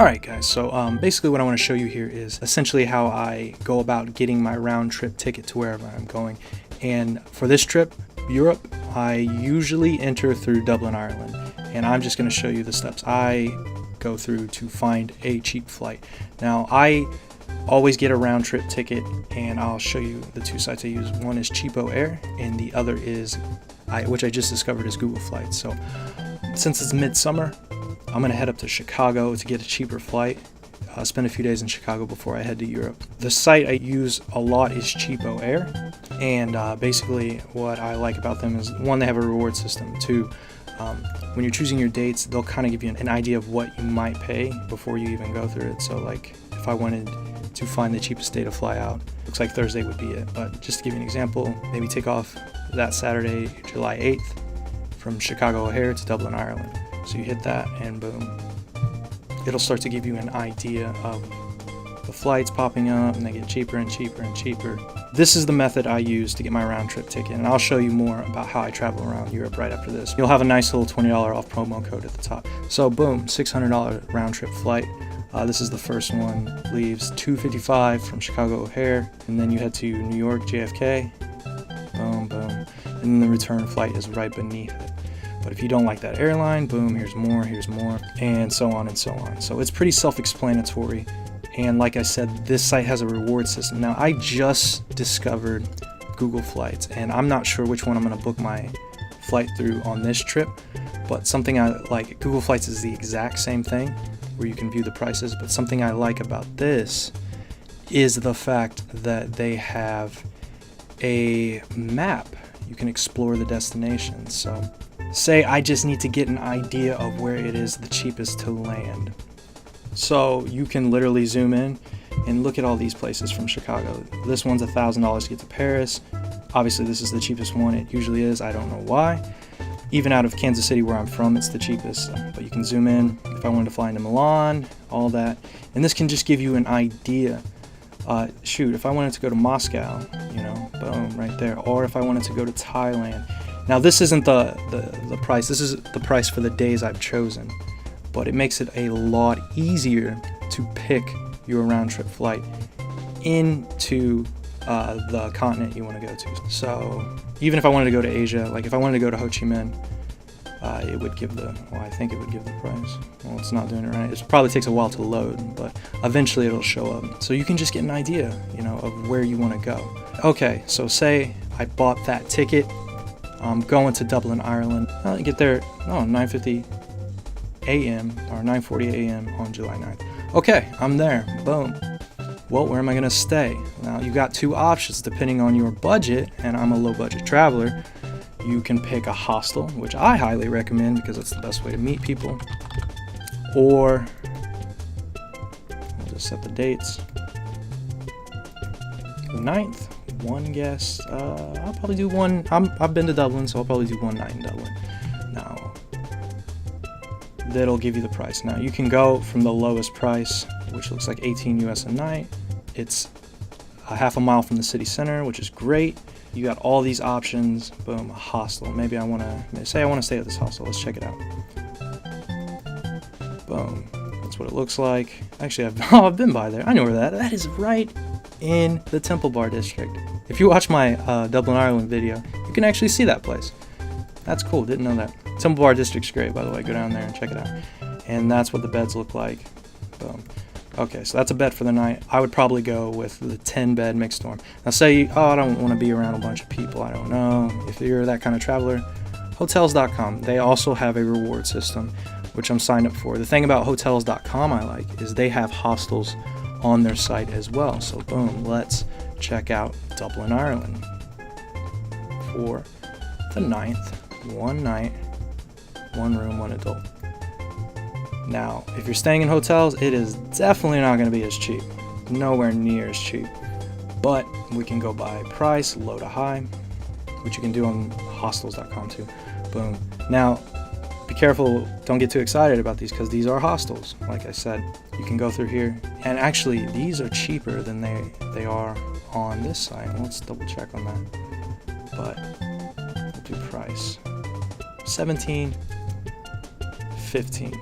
Alright guys, so basically what I want to show you here is essentially how I go about getting my round trip ticket to wherever I'm going. And for this trip, Europe, I usually enter through Dublin, Ireland. And I'm just going to show you the steps I go through to find a cheap flight. Now I always get a round trip ticket, and I'll show you the two sites I use. One is Cheapo Air and the other is, which I just discovered, is Google Flights. So since it's midsummer, I'm going to head up to Chicago to get a cheaper flight, spend a few days in Chicago before I head to Europe. The site I use a lot is Cheapo Air, and basically what I like about them is, one, they have a reward system. Two, when you're choosing your dates, they'll kind of give you an idea of what you might pay before you even go through it. So like if I wanted to find the cheapest day to fly out, looks like Thursday would be it. But just to give you an example, maybe take off that Saturday, July 8th from Chicago O'Hare to Dublin, Ireland. So you hit that and boom, it'll start to give you an idea of the flights popping up, and they get cheaper and cheaper and cheaper. This is the method I use to get my round trip ticket, and I'll show you more about how I travel around Europe right after this. You'll have a nice little $20 off promo code at the top. So boom, $600 round trip flight. This is the first one, leaves $255 from Chicago O'Hare, and then you head to New York JFK, boom, boom, and then the return flight is right beneath it. But if you don't like that airline, boom, here's more, and so on and so on. So it's pretty self-explanatory. And like I said, this site has a reward system. Now, I just discovered Google Flights, and I'm not sure which one I'm going to book my flight through on this trip. But something I like, Google Flights is the exact same thing, where you can view the prices. But something I like about this is the fact that they have a map. You can explore the destination. So say I just need to get an idea of where it is the cheapest to land. So you can literally zoom in and look at all these places from Chicago. This one's $1,000 to get to Paris. Obviously this is the cheapest one. It usually is. I don't know why. Even out of Kansas City, where I'm from, it's the cheapest. But you can zoom in if I wanted to fly into Milan, all that. And this can just give you an idea. Shoot, if I wanted to go to Moscow, you know, boom, right there. Or if I wanted to go to Thailand. Now this isn't the price. This is the price for the days I've chosen. But it makes it a lot easier to pick your round trip flight into the continent you want to go to. So even if I wanted to go to Asia, like if I wanted to go to Ho Chi Minh, it would give I think it would give the price. Well, it's not doing it right. It probably takes a while to load, but eventually it'll show up. So you can just get an idea, you know, of where you want to go. Okay, so say I bought that ticket. I'm going to Dublin, Ireland. I'll get there, 9:50 a.m. or 9:40 a.m. on July 9th. Okay, I'm there. Boom. Well, where am I going to stay? Now, you got two options depending on your budget, and I'm a low-budget traveler. You can pick a hostel, which I highly recommend because it's the best way to meet people. Or, I'll just set the dates. The 9th, one guest. I'll probably do one. I've been to Dublin, so I'll probably do one night in Dublin. Now, that'll give you the price. Now, you can go from the lowest price, which looks like 18 US a night. It's a half a mile from the city center, which is great. You got all these options. Boom, a hostel. Maybe I want to stay at this hostel. Let's check it out. Boom. That's what it looks like. Actually, I've been by there. I know where that is, right in the Temple Bar district. If you watch my Dublin, Ireland video, you can actually see that place. That's cool. Didn't know that. Temple Bar district's great, by the way. Go down there and check it out. And that's what the beds look like. Boom. Okay, so that's a bed for the night. I would probably go with the 10-bed mixed dorm. Now say, I don't want to be around a bunch of people. I don't know. If you're that kind of traveler, hotels.com. They also have a reward system, which I'm signed up for. The thing about hotels.com I like is they have hostels on their site as well. So boom, let's check out Dublin, Ireland for the 9th. One night, one room, one adult. Now, if you're staying in hotels, it is definitely not going to be as cheap. Nowhere near as cheap. But we can go by price, low to high, which you can do on hostels.com too. Boom. Now, be careful, don't get too excited about these because these are hostels. Like I said, you can go through here. And actually, these are cheaper than they are on this site. Let's double check on that. But we'll do price. 17, 15.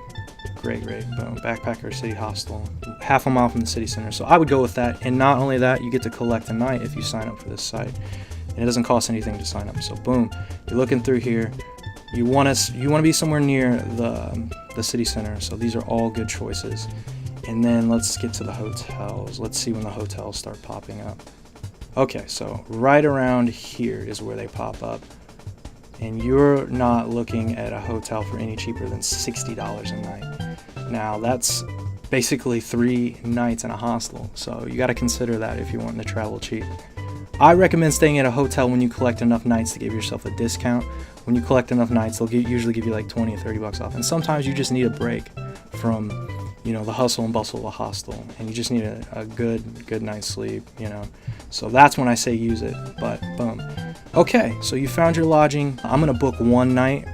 Great rate. Boom. Backpacker city hostel. Half a mile from the city center. So I would go with that. And not only that, you get to collect a night if you sign up for this site. And it doesn't cost anything to sign up. So boom. You're looking through here. You want to be somewhere near the city center. So these are all good choices. And then let's get to the hotels. Let's see when the hotels start popping up. Okay, so right around here is where they pop up. And you're not looking at a hotel for any cheaper than $60 a night. Now, that's basically 3 nights in a hostel. So you got to consider that if you're wanting to travel cheap. I recommend staying at a hotel when you collect enough nights to give yourself a discount. When you collect enough nights, they'll usually give you like 20 or 30 bucks off. And sometimes you just need a break from, you know, the hustle and bustle of a hostel, and you just need a good night's sleep, you know. So that's when I say use it. But boom. Okay, so you found your lodging. I'm gonna book 1 night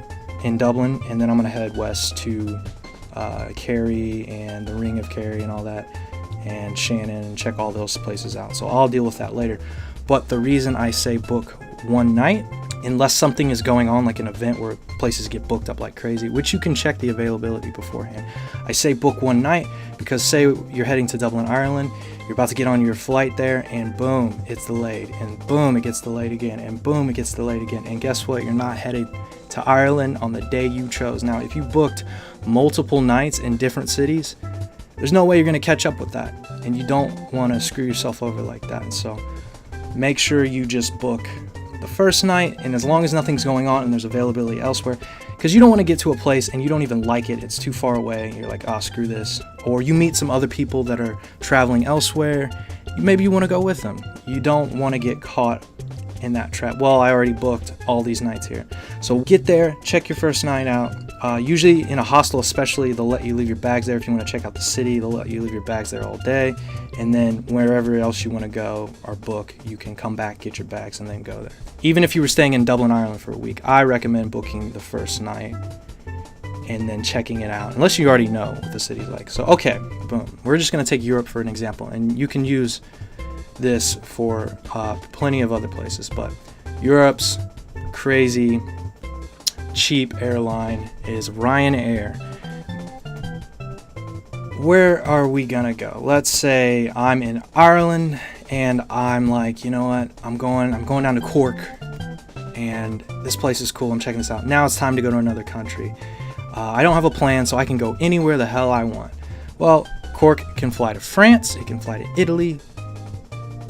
in Dublin, and then I'm gonna head west to Kerry and the Ring of Kerry and all that, and Shannon, and check all those places out. So I'll deal with that later. But the reason I say book 1 night, unless something is going on like an event where places get booked up like crazy, which you can check the availability beforehand. I say book 1 night because say you're heading to Dublin, Ireland, you're about to get on your flight there, and boom, it's delayed, and boom, it gets delayed again, and boom, it gets delayed again. And guess what? You're not headed to Ireland on the day you chose. Now, if you booked multiple nights in different cities, there's no way you're going to catch up with that, and you don't want to screw yourself over like that. So make sure you just book the first night, and as long as nothing's going on and there's availability elsewhere, because you don't want to get to a place and you don't even like it, it's too far away, you're like, ah, screw this. Or you meet some other people that are traveling elsewhere, maybe you want to go with them. You don't want to get caught in that trap. Well, I already booked all these nights here. So get there, check your first night out. Usually in a hostel especially, they'll let you leave your bags there. If you want to check out the city, they'll let you leave your bags there all day. And then wherever else you want to go or book, you can come back, get your bags, and then go there. Even if you were staying in Dublin, Ireland for a week, I recommend booking the first night and then checking it out, unless you already know what the city's like. So, okay, boom. We're just going to take Europe for an example, and you can use this for plenty of other places, but Europe's crazy cheap airline is Ryanair. Where are we gonna go? Let's say I'm in Ireland and I'm like, you know what, I'm going down to Cork, and this place is cool, I'm checking this out. Now it's time to go to another country. I don't have a plan, so I can go anywhere the hell I want. Well, Cork can fly to France, it can fly to Italy,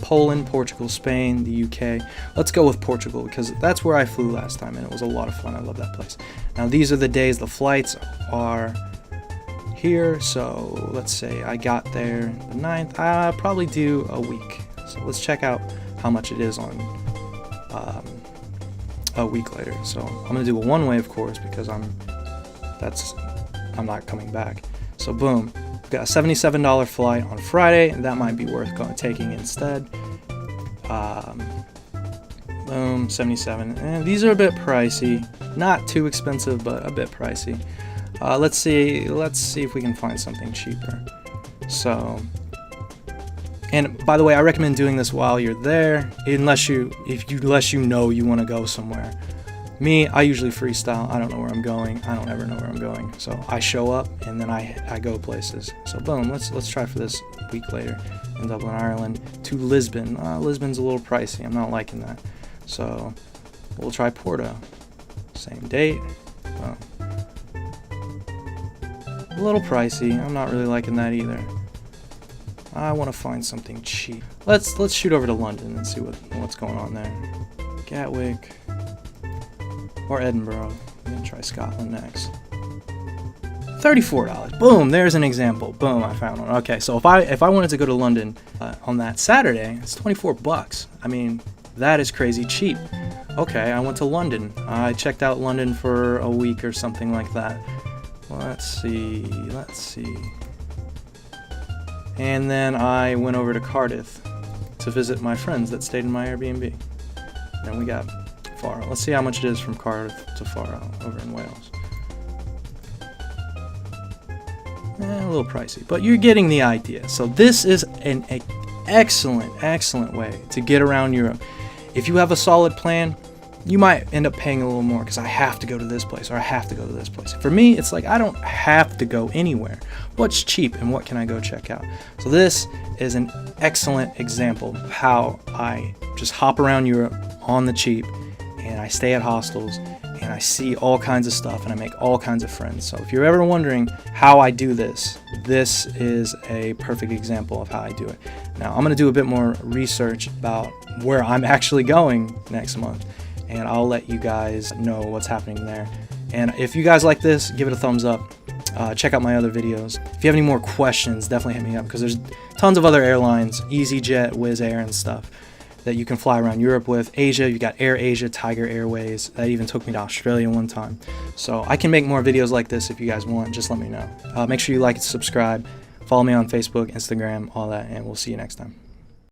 Poland, Portugal, Spain, the UK. Let's go with Portugal because that's where I flew last time and it was a lot of fun. I love that place. Now these are the days the flights are here. So let's say I got there the 9th. I'll probably do a week. So let's check out how much it is on a week later. So I'm gonna do a one-way, of course, because I'm not coming back. So boom. Got a $77 flight on Friday, and that might be worth taking instead. Boom, 77. And these are a bit pricey. Not too expensive, but a bit pricey. Let's see if we can find something cheaper. So, and by the way, I recommend doing this while you're there, unless you know you want to go somewhere. Me, I usually freestyle. I don't know where I'm going. I don't ever know where I'm going. So I show up and then I go places. So boom, let's try for this week later in Dublin, Ireland to Lisbon. Lisbon's a little pricey. I'm not liking that. So we'll try Porto. Same date. Boom. A little pricey. I'm not really liking that either. I want to find something cheap. Let's shoot over to London and see what's going on there. Gatwick. Or Edinburgh. I'm going to try Scotland next. $34. Boom, there's an example. Boom, I found one. Okay, so if I wanted to go to London on that Saturday, it's $24. I mean, that is crazy cheap. Okay, I went to London. I checked out London for a week or something like that. Let's see. And then I went over to Cardiff to visit my friends that stayed in my Airbnb. Then we got Faro. Let's see how much it is from Cardiff to Faro over in Wales. A little pricey, but you're getting the idea. So this is an excellent way to get around Europe. If you have a solid plan, you might end up paying a little more because I have to go to this place or I have to go to this place. For me, it's like I don't have to go anywhere. What's cheap and what can I go check out? So this is an excellent example of how I just hop around Europe on the cheap, and I stay at hostels, and I see all kinds of stuff, and I make all kinds of friends. So if you're ever wondering how I do this, this is a perfect example of how I do it. Now I'm going to do a bit more research about where I'm actually going next month, and I'll let you guys know what's happening there. And if you guys like this, give it a thumbs up. Check out my other videos. If you have any more questions, definitely hit me up, because there's tons of other airlines, EasyJet, Wizz Air, and stuff that you can fly around Europe with. Asia, you got Air Asia, Tiger Airways. That even took me to Australia one time. So I can make more videos like this if you guys want. Just let me know. Make sure you like and subscribe. Follow me on Facebook, Instagram, all that, and we'll see you next time.